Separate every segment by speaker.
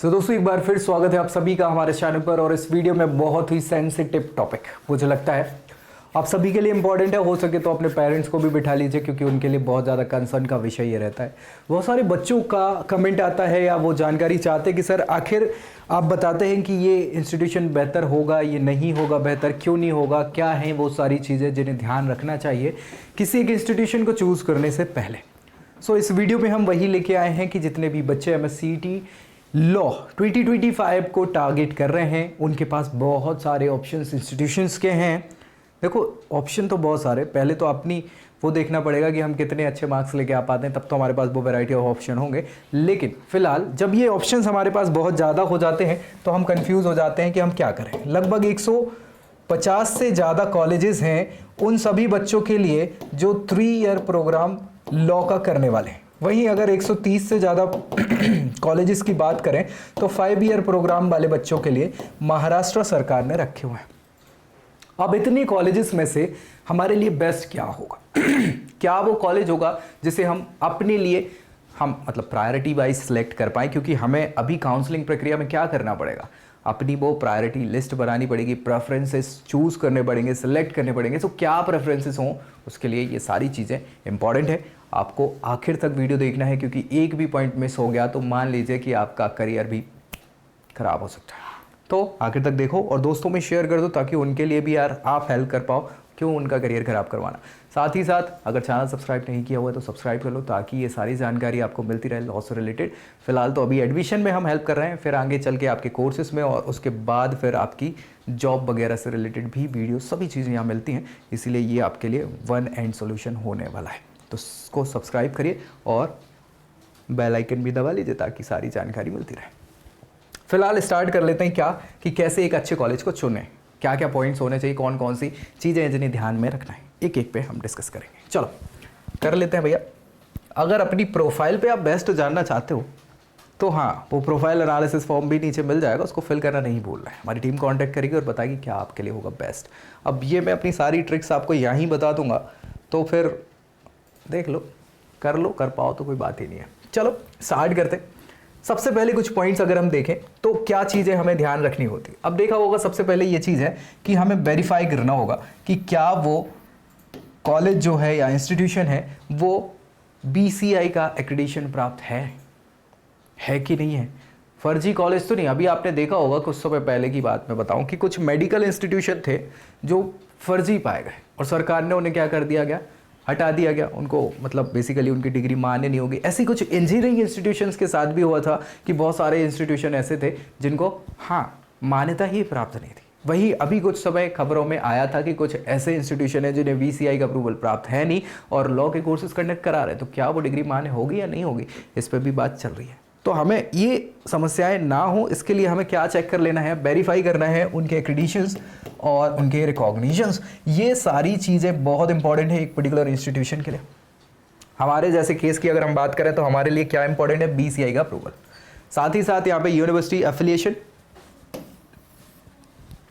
Speaker 1: दोस्तों एक बार फिर स्वागत है आप सभी का हमारे चैनल पर। और इस वीडियो में बहुत ही सेंसिटिव टॉपिक मुझे लगता है आप सभी के लिए इंपॉर्टेंट है। हो सके तो अपने पेरेंट्स को भी बिठा लीजिए क्योंकि उनके लिए बहुत ज़्यादा कंसर्न का विषय ये रहता है। बहुत सारे बच्चों का कमेंट आता है या वो जानकारी चाहते हैं कि सर आखिर आप बताते हैं कि ये इंस्टीट्यूशन बेहतर होगा, ये नहीं होगा बेहतर, क्यों नहीं होगा, क्या हैं वो सारी चीज़ें जिन्हें ध्यान रखना चाहिए किसी एक इंस्टीट्यूशन को चूज़ करने से पहले। इस वीडियो में हम वही लेके आए हैं कि जितने भी बच्चे MSCET लॉ 2025 को टारगेट कर रहे हैं उनके पास बहुत सारे ऑप्शंस इंस्टीट्यूशंस के हैं। देखो ऑप्शन तो बहुत सारे, पहले तो अपनी वो देखना पड़ेगा कि हम कितने अच्छे मार्क्स लेके आ पाते हैं, तब तो हमारे पास वो वैरायटी ऑफ ऑप्शन होंगे। लेकिन फिलहाल जब ये ऑप्शंस हमारे पास बहुत ज़्यादा हो जाते हैं तो हम कंफ्यूज हो जाते हैं कि हम क्या करें। लगभग 150 से ज़्यादा कॉलेजेस हैं उन सभी बच्चों के लिए जो 3 ईयर प्रोग्राम लॉ का करने वाले हैं। वहीं अगर 130 से ज़्यादा कॉलेजेस की बात करें तो 5 ईयर प्रोग्राम वाले बच्चों के लिए महाराष्ट्र सरकार ने रखे हुए हैं। अब इतने कॉलेजेस में से हमारे लिए बेस्ट क्या होगा? क्या वो कॉलेज होगा जिसे हम अपने लिए मतलब प्रायोरिटी वाइज सिलेक्ट कर पाएँ? क्योंकि हमें अभी काउंसलिंग प्रक्रिया में क्या करना पड़ेगा, अपनी वो प्रायोरिटी लिस्ट बनानी पड़ेगी, प्रेफरेंसेस चूज़ करने पड़ेंगे, सिलेक्ट करने पड़ेंगे। तो क्या प्रेफरेंसेस हों उसके लिए ये सारी चीज़ें इंपॉर्टेंट है। आपको आखिर तक वीडियो देखना है क्योंकि एक भी पॉइंट मिस हो गया तो मान लीजिए कि आपका करियर भी खराब हो सकता है। तो आखिर तक देखो और दोस्तों में शेयर कर दो ताकि उनके लिए भी यार आप हेल्प कर पाओ, क्यों उनका करियर खराब करवाना। साथ ही साथ अगर चैनल सब्सक्राइब नहीं किया हुआ है तो सब्सक्राइब कर लो ताकि ये सारी जानकारी आपको मिलती रहे लॉ से रिलेटेड। फिलहाल तो अभी एडमिशन में हम हेल्प कर रहे हैं, फिर आगे चल के आपके कोर्सेज में और उसके बाद फिर आपकी जॉब वगैरह से रिलेटेड भी वीडियो सभी चीज़ें यहाँ मिलती हैं। इसीलिए ये आपके लिए वन एंड सोल्यूशन होने वाला है। तो इसको सब्सक्राइब करिए और बेल आइकन भी दबा लीजिए ताकि सारी जानकारी मिलती रहे। फिलहाल स्टार्ट कर लेते हैं क्या कि कैसे एक अच्छे कॉलेज को चुनें, क्या क्या पॉइंट्स होने चाहिए, कौन कौन सी चीज़ें हैं जिन्हें ध्यान में रखना है, एक एक पे हम डिस्कस करेंगे। चलो कर लेते हैं भैया। अगर अपनी प्रोफाइल पे आप बेस्ट जानना चाहते हो तो हाँ, वो प्रोफाइल एनालिसिस फॉर्म भी नीचे मिल जाएगा, उसको फिल करना नहीं भूलना है। हमारी टीम कांटेक्ट करेगी और बताएगी क्या आपके लिए होगा बेस्ट। अब ये मैं अपनी सारी ट्रिक्स आपको यहीं बता दूंगा तो फिर देख लो, कर लो, कर पाओ तो कोई बात ही नहीं है। चलो स्टार्ट करते हैं। सबसे पहले कुछ पॉइंट्स अगर हम देखें तो क्या चीज़ें हमें ध्यान रखनी होती। अब देखा होगा सबसे पहले ये चीज़ है कि हमें वेरीफाई करना होगा कि क्या वो कॉलेज जो है या इंस्टीट्यूशन है वो BCI का एक्रेडिटेशन प्राप्त है कि नहीं है। फर्जी कॉलेज तो नहीं। अभी आपने देखा होगा कुछ समय पहले की बात मैं बताऊं कि कुछ मेडिकल इंस्टीट्यूशन थे जो फर्जी पाए गए और सरकार ने उन्हें क्या कर दिया गया, हटा दिया गया। उनको मतलब बेसिकली उनकी डिग्री मान्य नहीं होगी। ऐसी कुछ इंजीनियरिंग इंस्टीट्यूशंस के साथ भी हुआ था कि बहुत सारे इंस्टीट्यूशन ऐसे थे जिनको मान्यता ही प्राप्त नहीं थी। वही अभी कुछ समय खबरों में आया था कि कुछ ऐसे इंस्टीट्यूशन है जिन्हें BCI का अप्रूवल प्राप्त है नहीं और लॉ के कोर्सेज कंडक्ट करा रहे हैं। तो क्या वो डिग्री मान्य होगी या नहीं होगी, इस पर भी बात चल रही है। तो हमें ये समस्याएं ना हो इसके लिए हमें क्या चेक कर लेना है, वेरीफाई करना है उनके एक्रेडिशंस और उनके रिकॉग्निशंस। ये सारी चीज़ें बहुत इंपॉर्टेंट है एक पर्टिकुलर इंस्टीट्यूशन के लिए। हमारे जैसे केस की अगर हम बात करें तो हमारे लिए क्या इंपॉर्टेंट है, BCI का अप्रूवल। साथ ही साथ यहाँ पे यूनिवर्सिटी एफिलिएशन।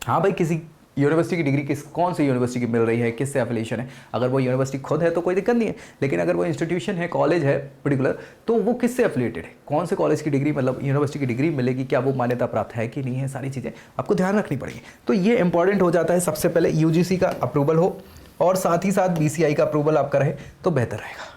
Speaker 1: हाँ भाई, किसी यूनिवर्सिटी की डिग्री कौन सी यूनिवर्सिटी की मिल रही है, किससे एफिलिएशन है। अगर वो यूनिवर्सिटी खुद है तो कोई दिक्कत नहीं है, लेकिन अगर वो इंस्टीट्यूशन है, कॉलेज है पर्टिकुलर, तो वो किससे एफिलिएटेड है, कौन से कॉलेज की डिग्री मतलब यूनिवर्सिटी की डिग्री मिलेगी, क्या वो मान्यता प्राप्त है कि नहीं है, सारी चीज़ें आपको ध्यान रखनी पड़ेगी। तो ये इंपॉर्टेंट हो जाता है। सबसे पहले UGC का अप्रूवल हो और साथ ही साथ BCI का अप्रूवल आपका रहे तो बेहतर रहेगा।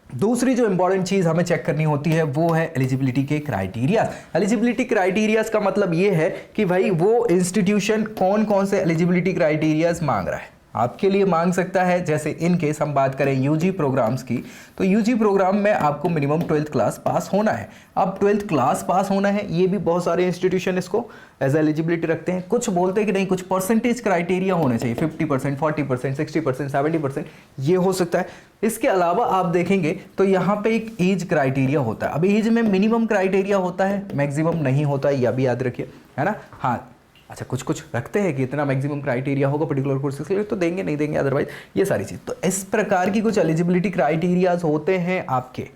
Speaker 1: दूसरी जो इंपॉर्टेंट चीज़ हमें चेक करनी होती है वो है एलिजिबिलिटी के क्राइटेरियाज। एलिजिबिलिटी क्राइटेरियाज का मतलब ये है कि भाई वो इंस्टीट्यूशन कौन कौन से एलिजिबिलिटी क्राइटेरियाज मांग रहा है। आपके लिए मांग सकता है, जैसे इन केस हम बात करें UG प्रोग्राम्स की, तो UG प्रोग्राम में आपको मिनिमम 12th क्लास पास होना है। अब 12th क्लास पास होना है, ये भी बहुत सारे इंस्टीट्यूशन इसको एज एलिजिबिलिटी रखते हैं। कुछ बोलते हैं कि नहीं, कुछ परसेंटेज क्राइटेरिया होने चाहिए, 50%, 40%, 60%, 70%, ये हो सकता है। इसके अलावा आप देखेंगे तो यहाँ पे एक एज क्राइटेरिया होता है। अब एज में मिनिमम क्राइटेरिया होता है, मैक्सिमम नहीं होता है, यह भी याद रखिए, है ना। हाँ अच्छा, कुछ कुछ रखते हैं कि इतना मैक्सिमम क्राइटेरिया होगा पर्टिकुलर कोर्सेज के लिए, तो देंगे नहीं देंगे अदरवाइज, ये सारी चीज़। तो इस प्रकार की कुछ एलिजिबिलिटी क्राइटेरियाज होते हैं आपके,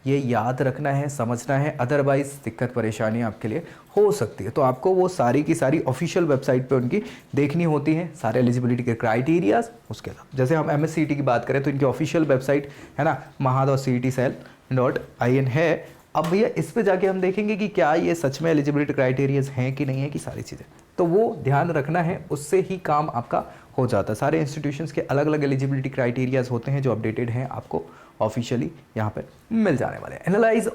Speaker 1: ये याद रखना है, समझना है, अदरवाइज दिक्कत परेशानी आपके लिए हो सकती है। तो आपको वो सारी की सारी ऑफिशियल वेबसाइट पे उनकी देखनी होती है, सारे एलिजिबिलिटी के क्राइटेरियाज। उसके अलावा जैसे हम MSCET की बात करें तो इनकी ऑफिशियल वेबसाइट है ना, mahad.cetcell.in है। अब भैया इस पे जाके हम देखेंगे कि क्या ये सच में एलिजिबिलिटी क्राइटेरियाज हैं कि नहीं है कि सारी चीज़ें, तो वो ध्यान रखना है, उससे ही काम आपका हो जाता है। सारे इंस्टीट्यूशंस के अलग अलग एलिजिबिलिटी क्राइटेरियाज होते हैं जो अपडेटेड हैं, आपको ऑफिशियली यहाँ पर मिल जाने वाले हैं। Analyse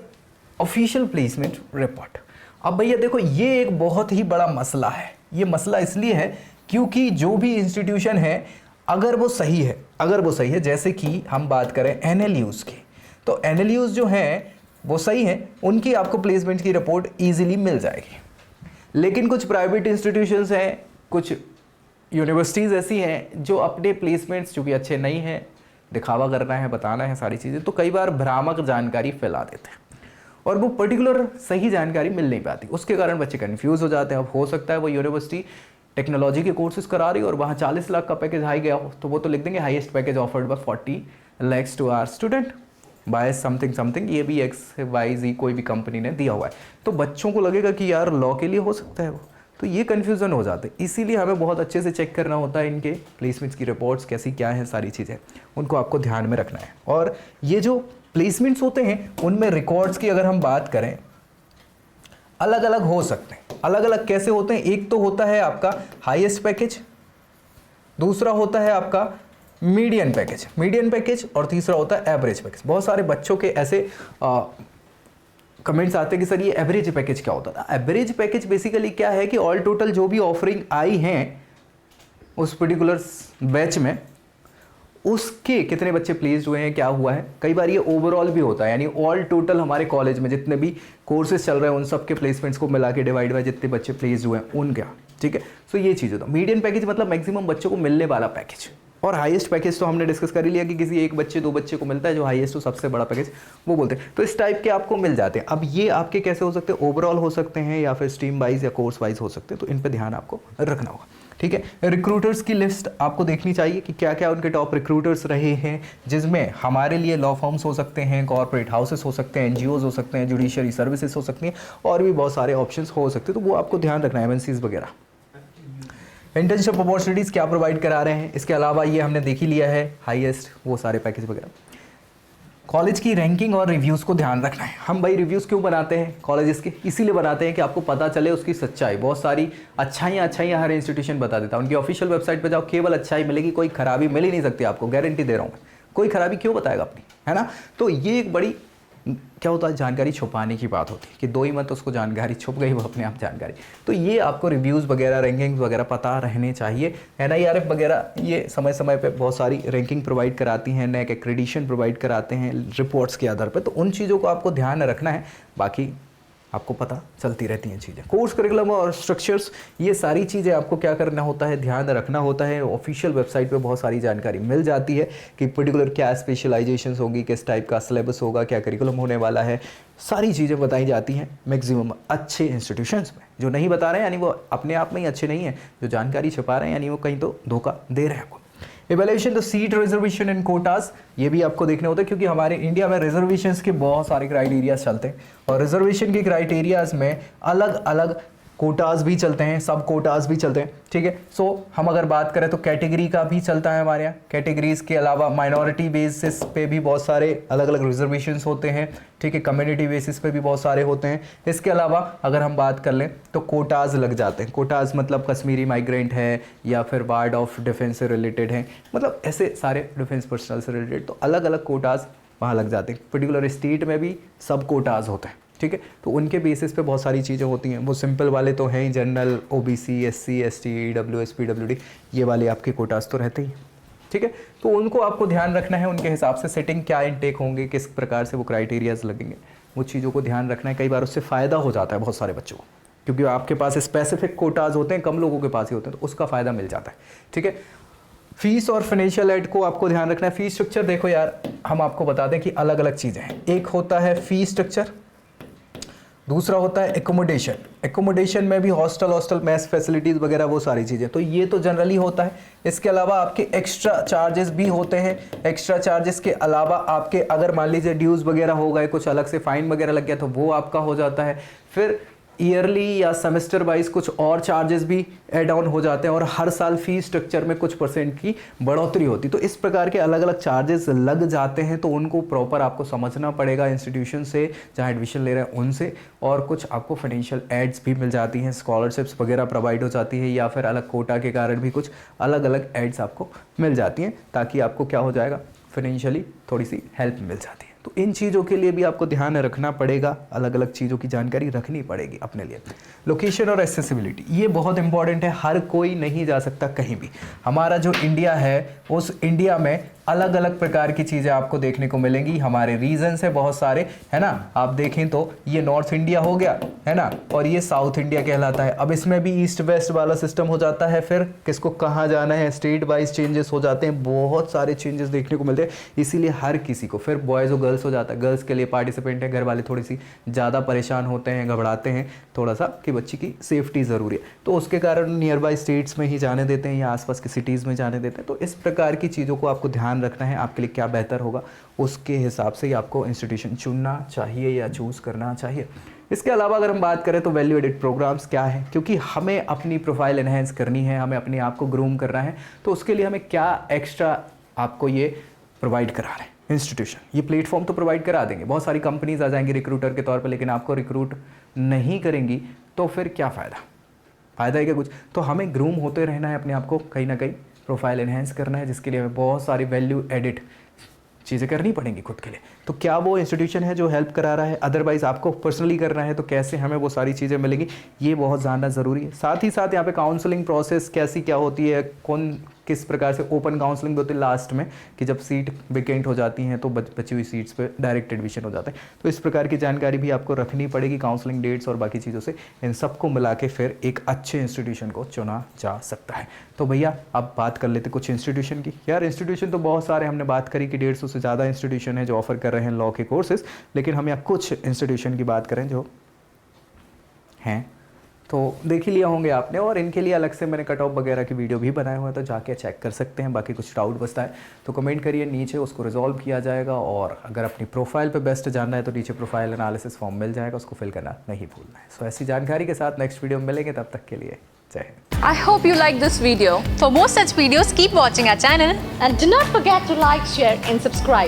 Speaker 1: official placement report. अब भैया देखो ये एक बहुत ही बड़ा मसला है। ये मसला इसलिए है क्योंकि जो भी इंस्टीट्यूशन है अगर वो सही है, जैसे कि हम बात करें NLUs की, तो NLUs जो हैं वो सही हैं, उनकी आपको प्लेसमेंट की रिपोर्ट ईजिली मिल जाएगी। लेकिन कुछ प्राइवेट इंस्टीट्यूशंस हैं, कुछ यूनिवर्सिटीज़ ऐसी हैं जो अपने प्लेसमेंट्स चूँकि अच्छे नहीं हैं, दिखावा करना है, बताना है सारी चीज़ें, तो कई बार भ्रामक जानकारी फैला देते हैं और वो पर्टिकुलर सही जानकारी मिल नहीं पाती। उसके कारण बच्चे कन्फ्यूज़ हो जाते हैं। अब हो सकता है वो यूनिवर्सिटी टेक्नोलॉजी के कोर्सेज करा रही हो और वहाँ 40 लाख का पैकेज हाई गया हो, तो वो तो लिख देंगे highest package offered by 40 lakhs to our student by something, ये भी XYZ कोई भी कंपनी ने दिया हुआ है। तो बच्चों को लगेगा कि यार लॉ के लिए हो सकता है वो, तो ये कन्फ्यूज़न हो जाते हैं। इसीलिए हमें बहुत अच्छे से चेक करना होता है इनके प्लेसमेंट्स की रिपोर्ट्स कैसी क्या हैं, सारी चीज़ें उनको आपको ध्यान में रखना है। और ये जो प्लेसमेंट्स होते हैं उनमें रिकॉर्ड्स की अगर हम बात करें अलग अलग हो सकते हैं। अलग अलग कैसे होते हैं? एक तो होता है आपका हाईएस्ट पैकेज, दूसरा होता है आपका मीडियन पैकेज और तीसरा होता है एवरेज पैकेज। बहुत सारे बच्चों के ऐसे कमेंट्स आते हैं कि सर ये एवरेज पैकेज क्या होता था। एवरेज पैकेज बेसिकली क्या है कि ऑल टोटल जो भी ऑफरिंग आई हैं उस पर्टिकुलर बैच में उसके कितने बच्चे प्लेस्ड हुए हैं, क्या हुआ है। कई बार ये ओवरऑल भी होता है, यानी ऑल टोटल हमारे कॉलेज में जितने भी कोर्सेज चल रहे हैं उन सब के प्लेसमेंट्स को मिला के डिवाइड बाय जितने बच्चे प्लेस्ड हुए हैं उनका, ठीक है। सो ये चीज़ होता है। मीडियन पैकेज मतलब मैक्सिमम बच्चों को मिलने वाला पैकेज, और हाईएस्ट पैकेज तो हमने डिस्कस कर ही लिया कि किसी एक बच्चे दो बच्चे को मिलता है, जो हाईएस्ट तो सबसे बड़ा पैकेज वो बोलते हैं। तो इस टाइप के आपको मिल जाते हैं। अब ये आपके कैसे हो सकते हैं? ओवरऑल हो सकते हैं या फिर स्ट्रीम वाइज या कोर्स वाइज हो सकते हैं, तो इन पर ध्यान आपको रखना होगा, ठीक है। रिक्रूटर्स की लिस्ट आपको देखनी चाहिए कि क्या क्या उनके टॉप रिक्रूटर्स रहे हैं, जिसमें हमारे लिए लॉ फर्म्स हो सकते हैं, कॉर्पोरेट हाउसेस हो सकते हैं, NGOs हो सकते हैं, जुडिशरी सर्विसेज हो सकती हैं, और भी बहुत सारे ऑप्शंस हो सकते हैं। तो वो आपको ध्यान रखना है। MNCs वगैरह इंटर्नशिप अपॉर्चुनिटीज़ क्या प्रोवाइड करा रहे हैं, इसके अलावा ये हमने देख ही लिया है हाईएस्ट वो सारे पैकेज वगैरह। कॉलेज की रैंकिंग और रिव्यूज़ को ध्यान रखना है। हम भाई रिव्यूज़ क्यों बनाते हैं कॉलेजेस के? इसीलिए बनाते हैं कि आपको पता चले उसकी सच्चाई। बहुत सारी अच्छाइयाँ हर इंस्टीट्यूशन बता देता है। उनकी ऑफिशियल वेबसाइट पे जाओ, केवल अच्छाई मिलेगी, कोई खराबी मिल ही नहीं सकती आपको, गारंटी दे रहा हूँ मैं। कोई खराबी क्यों बताएगा अपनी, है ना। तो ये एक बड़ी क्या होता है, जानकारी छुपाने की बात होती है कि दो ही मत उसको जानकारी छुप गई, वो अपने आप जानकारी। तो ये आपको रिव्यूज़ वगैरह रैंकिंग्स वगैरह पता रहने चाहिए। NIRF वगैरह ये समय समय पे बहुत सारी रैंकिंग प्रोवाइड कराती हैं, NAC एक्रेडिशन प्रोवाइड कराते हैं रिपोर्ट्स के आधार पर, तो उन चीज़ों को आपको ध्यान रखना है। बाकी आपको पता चलती रहती हैं चीज़ें। कोर्स करिकुलम और स्ट्रक्चर्स, ये सारी चीज़ें आपको क्या करना होता है, ध्यान रखना होता है। ऑफिशियल वेबसाइट पे बहुत सारी जानकारी मिल जाती है कि पर्टिकुलर क्या स्पेशलाइजेशंस होगी, किस टाइप का सिलेबस होगा, क्या करिकुलम होने वाला है, सारी चीज़ें बताई जाती हैं मैक्सिमम अच्छे इंस्टीट्यूशंस में। जो नहीं बता रहे हैं यानी वो अपने आप में ही अच्छे नहीं हैं, जो जानकारी छुपा रहे हैं यानी वो कहीं तो धोखा दे रहे हैं आपको। Evaluation the seat reservation in quotas, ये भी आपको देखने होते हैं, क्योंकि हमारे इंडिया में रिजर्वेशंस के बहुत सारे क्राइटेरियाज चलते हैं, और रिजर्वेशन के क्राइटेरियाज में अलग अलग कोटास भी चलते हैं, सब कोटास भी चलते हैं, ठीक है। सो हम अगर बात करें तो कैटेगरी का भी चलता है हमारे यहाँ। कैटेगरीज के अलावा माइनॉरिटी बेसिस पे भी बहुत सारे अलग अलग रिजर्वेशंस होते हैं, ठीक है। कम्युनिटी बेसिस पे भी बहुत सारे होते हैं। इसके अलावा अगर हम बात कर लें तो कोटाज लग जाते हैं। कोटाज मतलब कश्मीरी माइग्रेंट है या फिर वार्ड ऑफ डिफेंस से रिलेटेड है, मतलब ऐसे सारे डिफेंस पर्सनल से रिलेटेड, तो अलग अलग कोटाज वहाँ लग जाते हैं। पर्टिकुलर स्टेट में भी सब कोटाज होते हैं, ठीक है। तो उनके बेसिस पे बहुत सारी चीज़ें होती हैं। वो सिंपल वाले तो हैं ही, general, OBC, SC, ST, EWS, PWD, ये वाले आपके कोटास तो रहते ही, ठीक है। तो उनको आपको ध्यान रखना है, उनके हिसाब से सेटिंग क्या इनटेक होंगे, किस प्रकार से वो क्राइटेरियाज लगेंगे, वो चीज़ों को ध्यान रखना है। कई बार उससे फ़ायदा हो जाता है बहुत सारे बच्चों को, क्योंकि आपके पास स्पेसिफिक कोटाज होते हैं, कम लोगों के पास ही होते हैं, तो उसका फ़ायदा मिल जाता है, ठीक है। फीस और फाइनेंशियल एड को आपको ध्यान रखना है। फीस स्ट्रक्चर देखो यार, हम आपको बता दें कि अलग अलग चीज़ें हैं। एक होता है फीस स्ट्रक्चर, दूसरा होता है एकोमोडेशन। एकोमोडेशन में भी हॉस्टल मैस फैसिलिटीज़ वगैरह वो सारी चीज़ें, तो ये तो जनरली होता है। इसके अलावा आपके एक्स्ट्रा चार्जेस भी होते हैं। एक्स्ट्रा चार्जेस के अलावा आपके अगर मान लीजिए ड्यूज़ वगैरह हो गए, कुछ अलग से फ़ाइन वगैरह लग गया, तो वो आपका हो जाता है। फिर ईयरली या सेमेस्टर वाइज कुछ और चार्जेस भी ऐड ऑन हो जाते हैं और हर साल फीस स्ट्रक्चर में कुछ % की बढ़ोतरी होती है। तो इस प्रकार के अलग अलग चार्जेस लग जाते हैं, तो उनको प्रॉपर आपको समझना पड़ेगा इंस्टीट्यूशन से जहाँ एडमिशन ले रहे हैं उनसे। और कुछ आपको फाइनेंशियल एड्स भी मिल जाती हैं, स्कॉलरशिप्स वगैरह प्रोवाइड हो जाती है, या फिर अलग कोटा के कारण भी कुछ अलग अलग एड्स आपको मिल जाती हैं, ताकि आपको क्या हो जाएगा, फाइनेंशियली थोड़ी सी हेल्प मिल जाती है। तो इन चीज़ों के लिए भी आपको ध्यान रखना पड़ेगा, अलग अलग चीज़ों की जानकारी रखनी पड़ेगी अपने लिए। लोकेशन और एक्सेसिबिलिटी ये बहुत इंपॉर्टेंट है, हर कोई नहीं जा सकता कहीं भी। हमारा जो इंडिया है उस इंडिया में अलग अलग प्रकार की चीज़ें आपको देखने को मिलेंगी। हमारे रीजन है बहुत सारे, है ना। आप देखें तो ये नॉर्थ इंडिया हो गया, है ना, और ये साउथ इंडिया कहलाता है। अब इसमें भी ईस्ट वेस्ट वाला सिस्टम हो जाता है, फिर किसको कहाँ जाना है, स्टेट वाइज चेंजेस हो जाते हैं, बहुत सारे चेंजेस देखने को मिलते हैं। इसीलिए हर किसी को, फिर बॉयज़ और गर्ल्स हो जाता है, गर्ल्स के लिए पार्टिसिपेंट है, घर वाले थोड़ी सी ज़्यादा परेशान होते हैं, घबराते हैं थोड़ा सा कि बच्ची की सेफ्टी ज़रूरी है, तो उसके कारण नियर बाई स्टेट्स में ही जाने देते हैं या आसपास की सिटीज़ में जाने देते हैं। तो इस प्रकार की चीज़ों को आपको ध्यान रखना है, आपके लिए क्या बेहतर होगा उसके हिसाब से ही आपको इंस्टीट्यूशन चुनना चाहिए या चूज़ करना चाहिए। इसके अलावा अगर हम बात करें तो वैल्यू एडेड प्रोग्राम्स क्या है, क्योंकि हमें अपनी प्रोफाइल एनहेंस करनी है, हमें अपने आप को ग्रूम करना है, तो उसके लिए हमें क्या एक्स्ट्रा आपको ये प्रोवाइड करा रहे हैं इंस्टीट्यूशन। ये प्लेटफॉर्म तो प्रोवाइड करा देंगे, बहुत सारी कंपनीज आ जाएंगी रिक्रूटर के तौर पर, लेकिन आपको रिक्रूट नहीं करेंगी तो फिर क्या फ़ायदा है क्या कुछ। तो हमें ग्रूम होते रहना है, अपने आप को कहीं ना कहीं प्रोफाइल एनहेंस करना है, जिसके लिए हमें बहुत सारी वैल्यू एडिट चीज़ें करनी पड़ेंगी खुद के लिए। तो क्या वो इंस्टीट्यूशन है जो हेल्प करा रहा है, अदरवाइज़ आपको पर्सनली करना है तो कैसे हमें वो सारी चीज़ें मिलेंगी, ये बहुत जानना ज़रूरी है। साथ ही साथ यहाँ पे काउंसलिंग प्रोसेस कैसी क्या होती है, कौन किस प्रकार से ओपन काउंसलिंग भी होती है लास्ट में, कि जब सीट वेकेंट हो जाती हैं तो बची हुई सीट्स पे डायरेक्ट एडमिशन हो जाता है। तो इस प्रकार की जानकारी भी आपको रखनी पड़ेगी, काउंसलिंग डेट्स और बाकी चीज़ों से, इन सबको मिला के फिर एक अच्छे इंस्टीट्यूशन को चुना जा सकता है। तो भैया अब बात कर लेते कुछ इंस्टीट्यूशन की। यार इंस्टीट्यूशन तो बहुत सारे, हमने बात करी कि 150 से ज़्यादा इंस्टीट्यूशन है जो ऑफर कर रहे हैं लॉ के कोर्सेज, लेकिन हम यहाँ कुछ इंस्टीट्यूशन की बात करें जो हैं तो देख ही लिया होंगे आपने, और इनके लिए अलग से मैंने कट ऑफ वगैरह की वीडियो भी बनाए हुए हैं, तो जाके चेक कर सकते हैं। बाकी कुछ डाउट बचता है तो कमेंट करिए नीचे, उसको रिजॉल्व किया जाएगा। और अगर अपनी प्रोफाइल पे बेस्ट जानना है तो नीचे प्रोफाइल एनालिसिस फॉर्म मिल जाएगा, उसको फिल करना नहीं भूलना है। सो ऐसी जानकारी के साथ नेक्स्ट वीडियो में मिलेंगे, तब तक के लिए जय Hind.
Speaker 2: I hope you like this video. For more such videos, keep watching our channel
Speaker 3: and do not forget to like, share and subscribe.